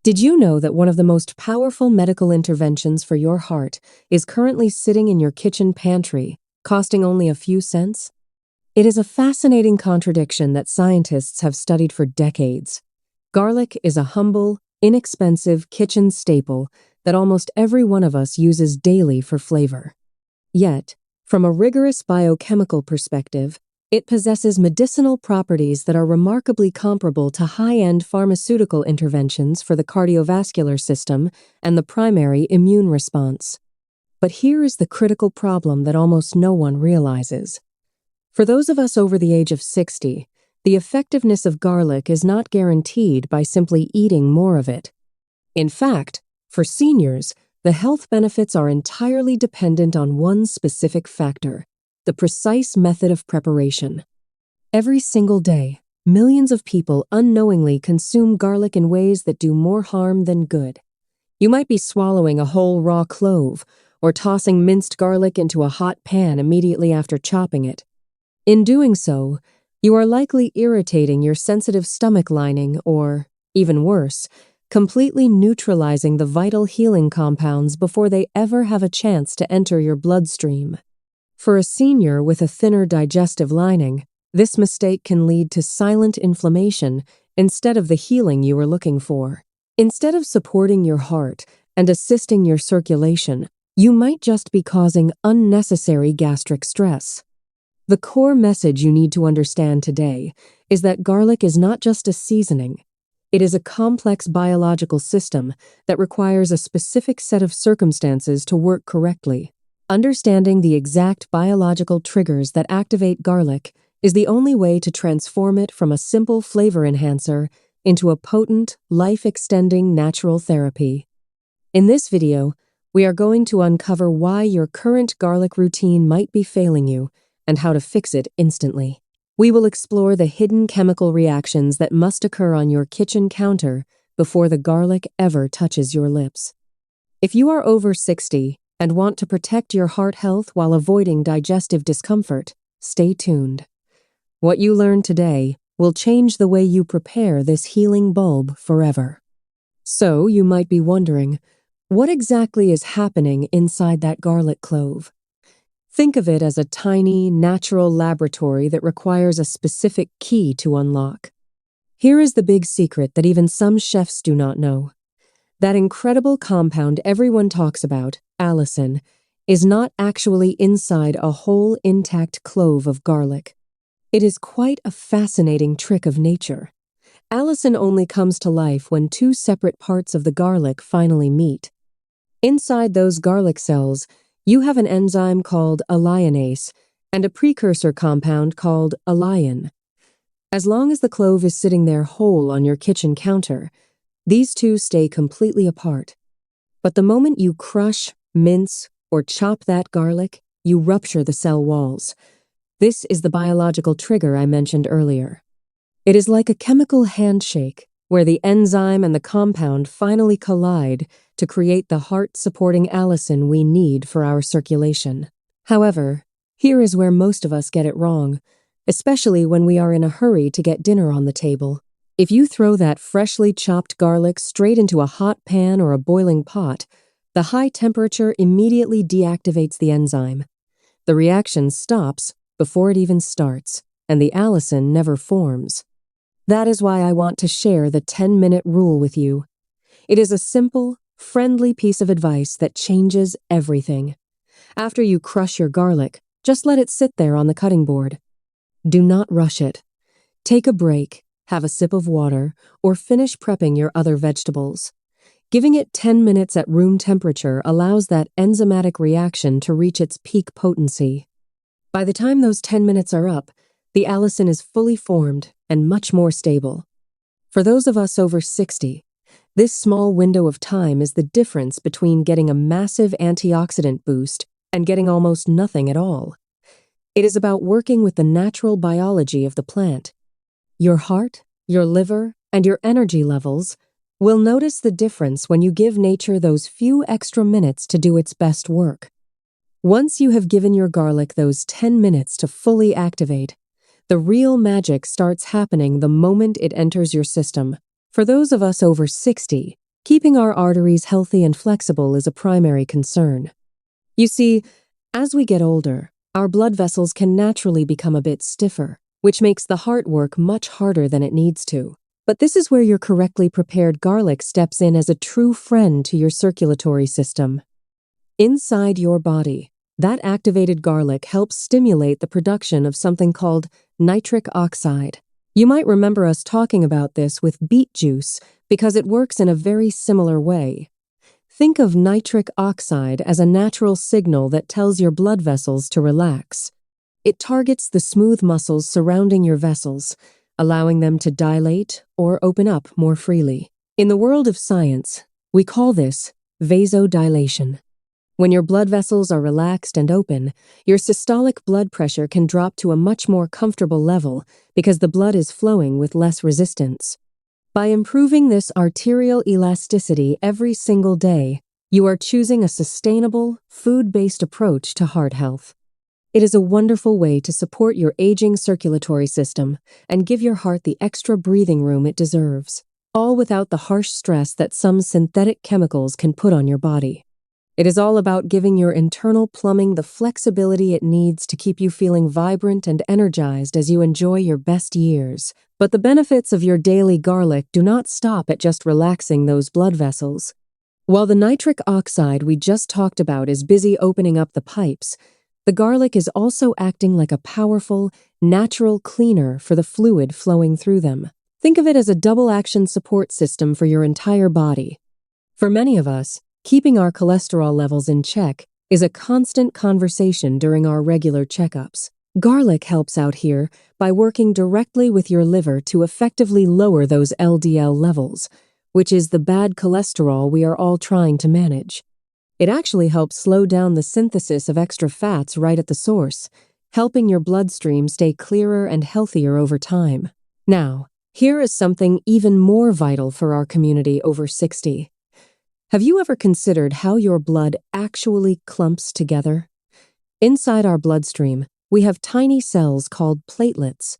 Did you know that one of the most powerful medical interventions for your heart is currently sitting in your kitchen pantry, costing only a few cents? It is a fascinating contradiction that scientists have studied for decades. Garlic is a humble, inexpensive kitchen staple that almost every one of us uses daily for flavor. Yet, from a rigorous biochemical perspective, it possesses medicinal properties that are remarkably comparable to high-end pharmaceutical interventions for the cardiovascular system and the primary immune response. But here is the critical problem that almost no one realizes. For those of us over the age of 60, the effectiveness of garlic is not guaranteed by simply eating more of it. In fact, for seniors, the health benefits are entirely dependent on one specific factor: the precise method of preparation. Every single day, millions of people unknowingly consume garlic in ways that do more harm than good. You might be swallowing a whole raw clove or tossing minced garlic into a hot pan immediately after chopping it. In doing so, you are likely irritating your sensitive stomach lining or, even worse, completely neutralizing the vital healing compounds before they ever have a chance to enter your bloodstream. For a senior with a thinner digestive lining, this mistake can lead to silent inflammation instead of the healing you were looking for. Instead of supporting your heart and assisting your circulation, you might just be causing unnecessary gastric stress. The core message you need to understand today is that garlic is not just a seasoning. It is a complex biological system that requires a specific set of circumstances to work correctly. Understanding the exact biological triggers that activate garlic is the only way to transform it from a simple flavor enhancer into a potent, life-extending natural therapy. In this video, we are going to uncover why your current garlic routine might be failing you and how to fix it instantly. We will explore the hidden chemical reactions that must occur on your kitchen counter before the garlic ever touches your lips. If you are over 60 and want to protect your heart health while avoiding digestive discomfort, stay tuned. What you learn today will change the way you prepare this healing bulb forever. So, you might be wondering, what exactly is happening inside that garlic clove? Think of it as a tiny, natural laboratory that requires a specific key to unlock. Here is the big secret that even some chefs do not know. That incredible compound everyone talks about, allicin, is not actually inside a whole intact clove of garlic. It is quite a fascinating trick of nature. Allicin only comes to life when two separate parts of the garlic finally meet. Inside those garlic cells, you have an enzyme called alliinase and a precursor compound called alliin. As long as the clove is sitting there whole on your kitchen counter, these two stay completely apart. But the moment you crush, mince, or chop that garlic, you rupture the cell walls. This is the biological trigger I mentioned earlier. It is like a chemical handshake where the enzyme and the compound finally collide to create the heart-supporting allicin we need for our circulation. However, here is where most of us get it wrong, especially when we are in a hurry to get dinner on the table. If you throw that freshly chopped garlic straight into a hot pan or a boiling pot, the high temperature immediately deactivates the enzyme. The reaction stops before it even starts, and the allicin never forms. That is why I want to share the 10-minute rule with you. It is a simple, friendly piece of advice that changes everything. After you crush your garlic, just let it sit there on the cutting board. Do not rush it. Take a break, have a sip of water, or finish prepping your other vegetables. Giving it 10 minutes at room temperature allows that enzymatic reaction to reach its peak potency. By the time those 10 minutes are up, the allicin is fully formed and much more stable. For those of us over 60, this small window of time is the difference between getting a massive antioxidant boost and getting almost nothing at all. It is about working with the natural biology of the plant. Your heart, your liver, and your energy levels will notice the difference when you give nature those few extra minutes to do its best work. Once you have given your garlic those 10 minutes to fully activate, the real magic starts happening the moment it enters your system. For those of us over 60, Keeping our arteries healthy and flexible is a primary concern. You see, as we get older, our blood vessels can naturally become a bit stiffer, which makes the heart work much harder than it needs to. But this is where your correctly prepared garlic steps in as a true friend to your circulatory system. Inside your body, that activated garlic helps stimulate the production of something called nitric oxide. You might remember us talking about this with beet juice because it works in a very similar way. Think of nitric oxide as a natural signal that tells your blood vessels to relax. It targets the smooth muscles surrounding your vessels, allowing them to dilate or open up more freely. In the world of science, we call this vasodilation. When your blood vessels are relaxed and open, your systolic blood pressure can drop to a much more comfortable level because the blood is flowing with less resistance. By improving this arterial elasticity every single day, you are choosing a sustainable, food-based approach to heart health. It is a wonderful way to support your aging circulatory system and give your heart the extra breathing room it deserves, all without the harsh stress that some synthetic chemicals can put on your body. It is all about giving your internal plumbing the flexibility it needs to keep you feeling vibrant and energized as you enjoy your best years. But the benefits of your daily garlic do not stop at just relaxing those blood vessels. While the nitric oxide we just talked about is busy opening up the pipes, the garlic is also acting like a powerful, natural cleaner for the fluid flowing through them. Think of it as a double-action support system for your entire body. For many of us, keeping our cholesterol levels in check is a constant conversation during our regular checkups. Garlic helps out here by working directly with your liver to effectively lower those LDL levels, which is the bad cholesterol we are all trying to manage. It actually helps slow down the synthesis of extra fats right at the source, helping your bloodstream stay clearer and healthier over time. Now, here is something even more vital for our community over 60. Have you ever considered how your blood actually clumps together? Inside our bloodstream, we have tiny cells called platelets.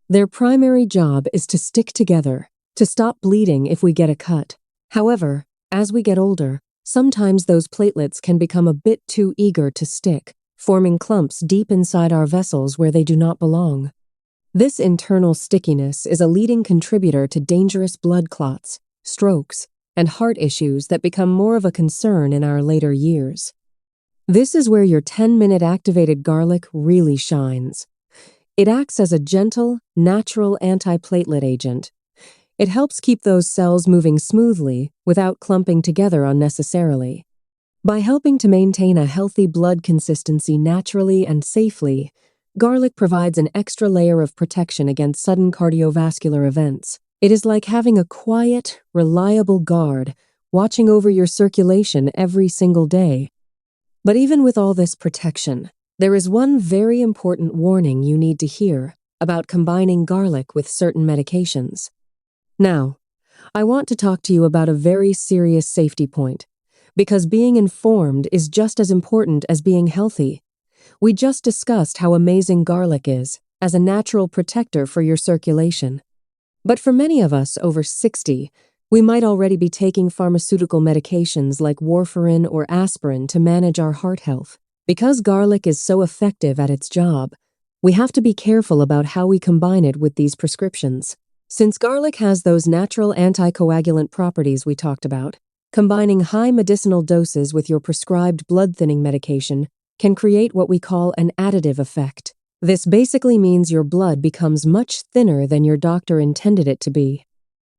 Their primary job is to stick together, to stop bleeding if we get a cut. However, as we get older, sometimes those platelets can become a bit too eager to stick, forming clumps deep inside our vessels where they do not belong. This internal stickiness is a leading contributor to dangerous blood clots, strokes, and heart issues that become more of a concern in our later years. This is where your 10-minute activated garlic really shines. It acts as a gentle, natural antiplatelet agent. It helps keep those cells moving smoothly without clumping together unnecessarily. By helping to maintain a healthy blood consistency naturally and safely, garlic provides an extra layer of protection against sudden cardiovascular events. It is like having a quiet, reliable guard watching over your circulation every single day. But even with all this protection, there is one very important warning you need to hear about combining garlic with certain medications. Now, I want to talk to you about a very serious safety point, because being informed is just as important as being healthy. We just discussed how amazing garlic is as a natural protector for your circulation. But for many of us over 60, we might already be taking pharmaceutical medications like warfarin or aspirin to manage our heart health. Because garlic is so effective at its job, we have to be careful about how we combine it with these prescriptions. Since garlic has those natural anticoagulant properties we talked about, combining high medicinal doses with your prescribed blood-thinning medication can create what we call an additive effect. This basically means your blood becomes much thinner than your doctor intended it to be.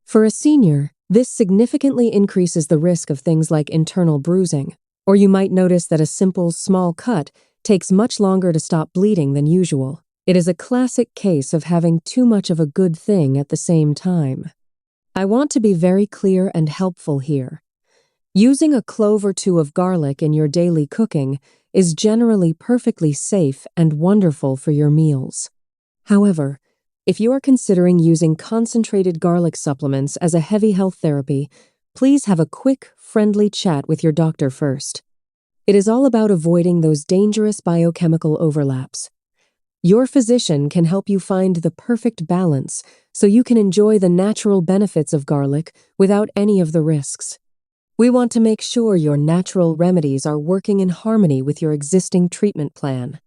For a senior, this significantly increases the risk of things like internal bruising, or you might notice that a simple, small cut takes much longer to stop bleeding than usual. It is a classic case of having too much of a good thing at the same time. I want to be very clear and helpful here. Using a clove or two of garlic in your daily cooking is generally perfectly safe and wonderful for your meals. However, if you are considering using concentrated garlic supplements as a heavy health therapy, please have a quick, friendly chat with your doctor first. It is all about avoiding those dangerous biochemical overlaps. Your physician can help you find the perfect balance so you can enjoy the natural benefits of garlic without any of the risks. We want to make sure your natural remedies are working in harmony with your existing treatment plan.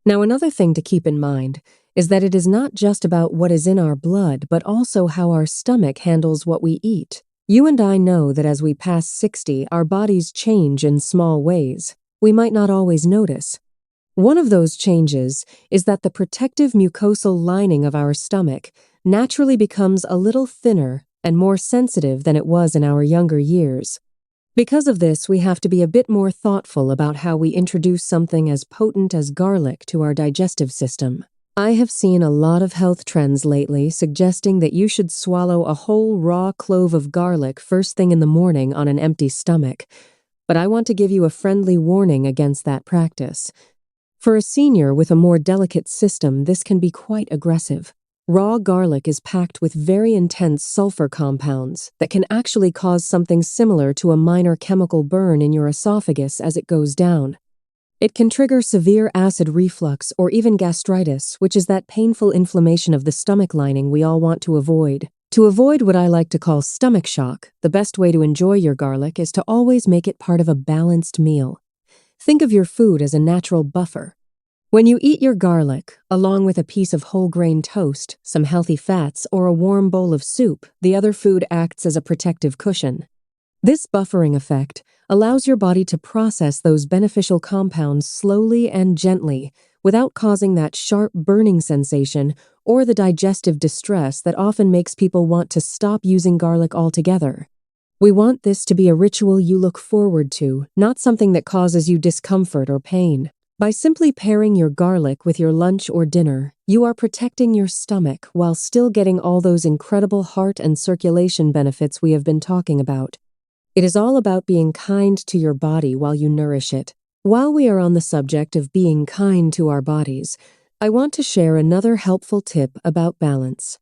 Now, another thing to keep in mind is that it is not just about what is in our blood, but also how our stomach handles what we eat. You and I know that as we pass 60, our bodies change in small ways we might not always notice. One of those changes is that the protective mucosal lining of our stomach naturally becomes a little thinner and more sensitive than it was in our younger years. Because of this, we have to be a bit more thoughtful about how we introduce something as potent as garlic to our digestive system. I have seen a lot of health trends lately suggesting that you should swallow a whole raw clove of garlic first thing in the morning on an empty stomach, but I want to give you a friendly warning against that practice. For a senior with a more delicate system, this can be quite aggressive. Raw garlic is packed with very intense sulfur compounds that can actually cause something similar to a minor chemical burn in your esophagus as it goes down. It can trigger severe acid reflux or even gastritis, which is that painful inflammation of the stomach lining we all want to avoid. To avoid what I like to call stomach shock, the best way to enjoy your garlic is to always make it part of a balanced meal. Think of your food as a natural buffer. When you eat your garlic, along with a piece of whole grain toast, some healthy fats, or a warm bowl of soup, the other food acts as a protective cushion. This buffering effect allows your body to process those beneficial compounds slowly and gently without causing that sharp burning sensation or the digestive distress that often makes people want to stop using garlic altogether. We want this to be a ritual you look forward to, not something that causes you discomfort or pain. By simply pairing your garlic with your lunch or dinner, you are protecting your stomach while still getting all those incredible heart and circulation benefits we have been talking about. It is all about being kind to your body while you nourish it. While we are on the subject of being kind to our bodies, I want to share another helpful tip about balance.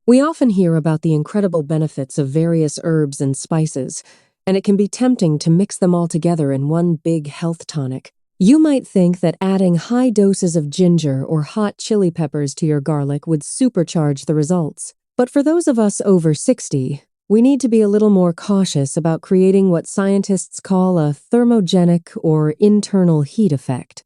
We often hear about the incredible benefits of various herbs and spices, and it can be tempting to mix them all together in one big health tonic. You might think that adding high doses of ginger or hot chili peppers to your garlic would supercharge the results. But for those of us over 60, we need to be a little more cautious about creating what scientists call a thermogenic or internal heat effect.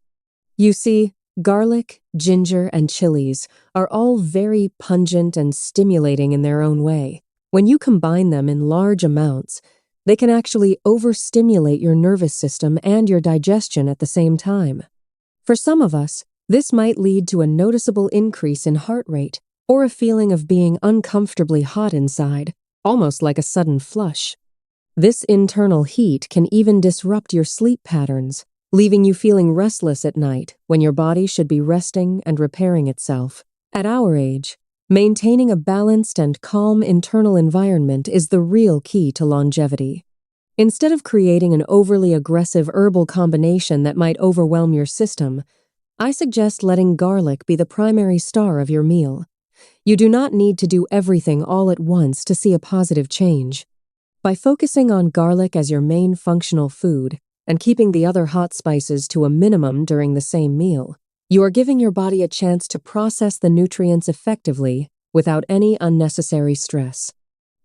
You see, garlic, ginger, and chilies are all very pungent and stimulating in their own way. When you combine them in large amounts, they can actually overstimulate your nervous system and your digestion at the same time. For some of us, this might lead to a noticeable increase in heart rate or a feeling of being uncomfortably hot inside, almost like a sudden flush. This internal heat can even disrupt your sleep patterns, leaving you feeling restless at night when your body should be resting and repairing itself. At our age, maintaining a balanced and calm internal environment is the real key to longevity. Instead of creating an overly aggressive herbal combination that might overwhelm your system, I suggest letting garlic be the primary star of your meal. You do not need to do everything all at once to see a positive change. By focusing on garlic as your main functional food and keeping the other hot spices to a minimum during the same meal, you are giving your body a chance to process the nutrients effectively without any unnecessary stress.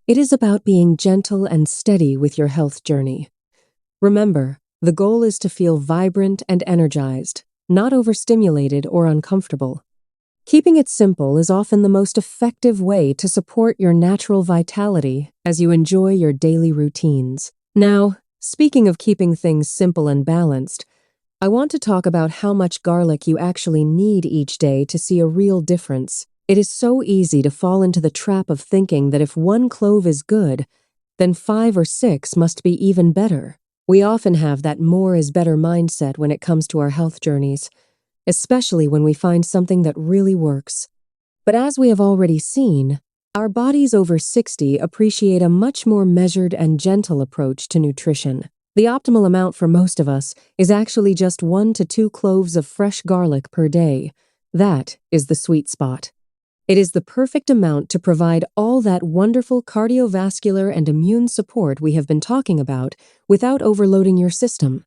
It is about being gentle and steady with your health journey. Remember, the goal is to feel vibrant and energized, not overstimulated or uncomfortable. Keeping it simple is often the most effective way to support your natural vitality as you enjoy your daily routines. Now, speaking of keeping things simple and balanced, I want to talk about how much garlic you actually need each day to see a real difference. It is so easy to fall into the trap of thinking that if 1 clove is good, then 5 or 6 must be even better. We often have that more is better mindset when it comes to our health journeys, especially when we find something that really works. But as we have already seen, our bodies over 60 appreciate a much more measured and gentle approach to nutrition. The optimal amount for most of us is actually just 1 to 2 cloves of fresh garlic per day. That is the sweet spot. It is the perfect amount to provide all that wonderful cardiovascular and immune support we have been talking about without overloading your system.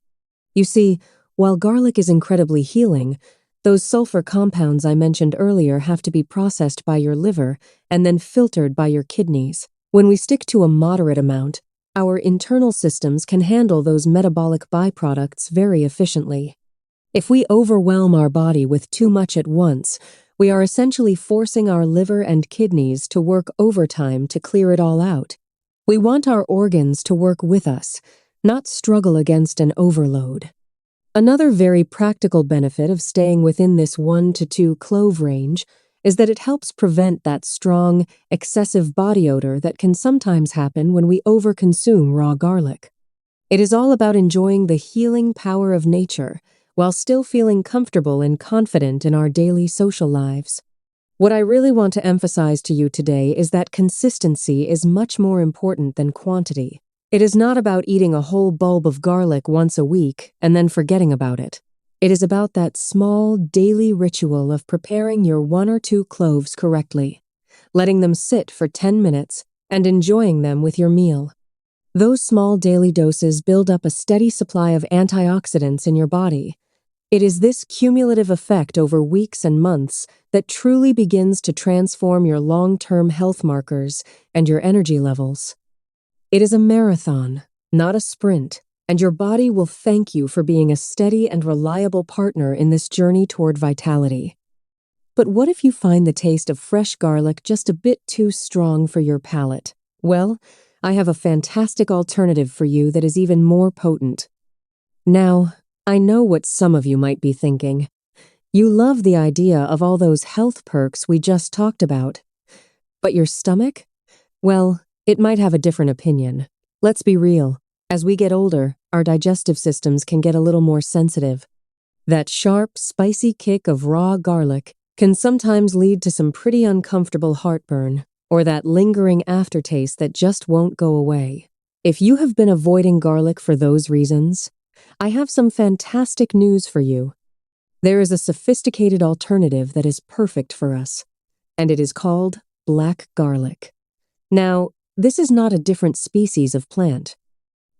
You see, while garlic is incredibly healing, Those sulfur compounds I mentioned earlier have to be processed by your liver and then filtered by your kidneys. When we stick to a moderate amount, our internal systems can handle those metabolic byproducts very efficiently. If we overwhelm our body with too much at once, we are essentially forcing our liver and kidneys to work overtime to clear it all out. We want our organs to work with us, not struggle against an overload. Another very practical benefit of staying within this 1 to 2 clove range is that it helps prevent that strong, excessive body odor that can sometimes happen when we overconsume raw garlic. It is all about enjoying the healing power of nature while still feeling comfortable and confident in our daily social lives. What I really want to emphasize to you today is that consistency is much more important than quantity. It is not about eating a whole bulb of garlic once a week and then forgetting about it. It is about that small, daily ritual of preparing your 1 or 2 cloves correctly, letting them sit for 10 minutes, and enjoying them with your meal. Those small daily doses build up a steady supply of antioxidants in your body. It is this cumulative effect over weeks and months that truly begins to transform your long-term health markers and your energy levels. It is a marathon, not a sprint, and your body will thank you for being a steady and reliable partner in this journey toward vitality. But what if you find the taste of fresh garlic just a bit too strong for your palate? Well, I have a fantastic alternative for you that is even more potent. Now, I know what some of you might be thinking. You love the idea of all those health perks we just talked about. But your stomach? Well, it might have a different opinion. Let's be real. As we get older, our digestive systems can get a little more sensitive. That sharp, spicy kick of raw garlic can sometimes lead to some pretty uncomfortable heartburn, or that lingering aftertaste that just won't go away. If you have been avoiding garlic for those reasons, I have some fantastic news for you. There is a sophisticated alternative that is perfect for us, and it is called black garlic. Now, this is not a different species of plant.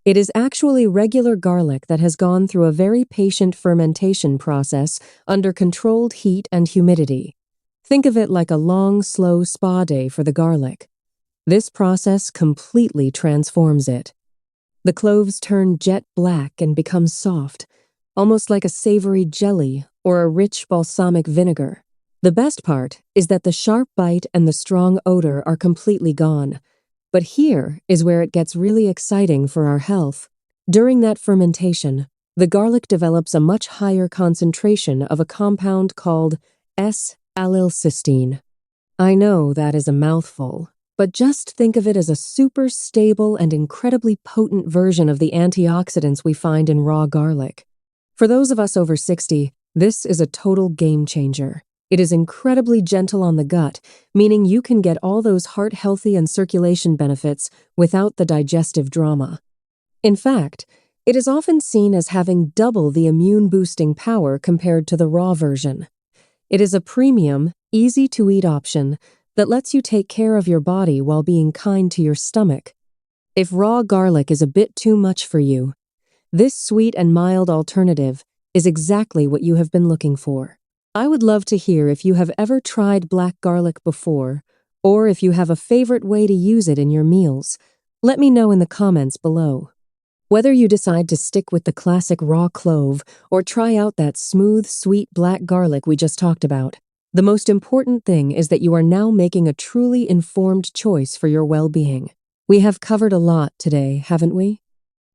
It is actually regular garlic that has gone through a very patient fermentation process under controlled heat and humidity. Think of it like a long, slow spa day for the garlic. This process completely transforms it. The cloves turn jet black and become soft, almost like a savory jelly or a rich balsamic vinegar. The best part is that the sharp bite and the strong odor are completely gone. But here is where it gets really exciting for our health. During that fermentation, the garlic develops a much higher concentration of a compound called S-allylcysteine. I know that is a mouthful, but just think of it as a super stable and incredibly potent version of the antioxidants we find in raw garlic. For those of us over 60, this is a total game changer. It is incredibly gentle on the gut, meaning you can get all those heart-healthy and circulation benefits without the digestive drama. In fact, it is often seen as having double the immune-boosting power compared to the raw version. It is a premium, easy-to-eat option that lets you take care of your body while being kind to your stomach. If raw garlic is a bit too much for you, this sweet and mild alternative is exactly what you have been looking for. I would love to hear if you have ever tried black garlic before, or if you have a favorite way to use it in your meals. Let me know in the comments below. Whether you decide to stick with the classic raw clove or try out that smooth, sweet black garlic we just talked about, the most important thing is that you are now making a truly informed choice for your well-being. We have covered a lot today, haven't we?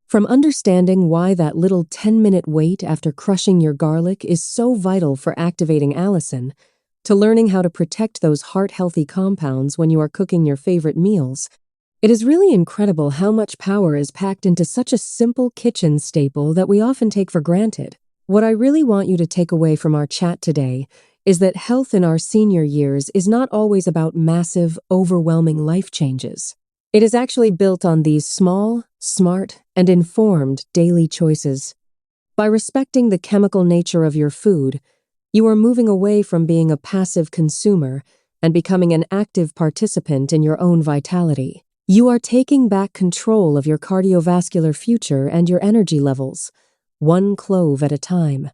From understanding why that little 10-minute wait after crushing your garlic is so vital for activating allicin, to learning how to protect those heart-healthy compounds when you are cooking your favorite meals, it is really incredible how much power is packed into such a simple kitchen staple that we often take for granted. What I really want you to take away from our chat today is that health in our senior years is not always about massive, overwhelming life changes. It is actually built on these small, smart, and informed daily choices. By respecting the chemical nature of your food, you are moving away from being a passive consumer and becoming an active participant in your own vitality. You are taking back control of your cardiovascular future and your energy levels, one clove at a time.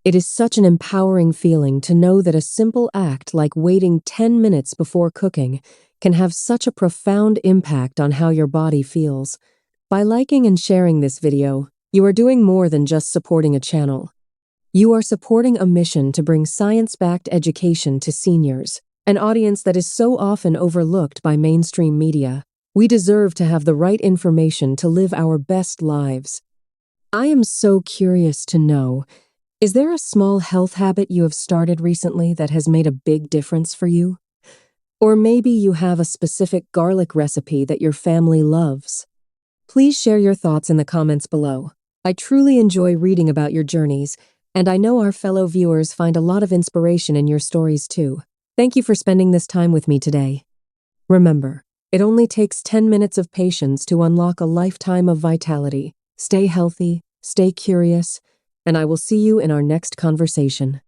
It is such an empowering feeling to know that a simple act like waiting 10 minutes before cooking can have such a profound impact on how your body feels. By liking and sharing this video, you are doing more than just supporting a channel. You are supporting a mission to bring science-backed education to seniors, an audience that is so often overlooked by mainstream media. We deserve to have the right information to live our best lives. I am so curious to know, is there a small health habit you have started recently that has made a big difference for you? Or maybe you have a specific garlic recipe that your family loves. Please share your thoughts in the comments below. I truly enjoy reading about your journeys, and I know our fellow viewers find a lot of inspiration in your stories too. Thank you for spending this time with me today. Remember, it only takes 10 minutes of patience to unlock a lifetime of vitality. Stay healthy, stay curious, and I will see you in our next conversation.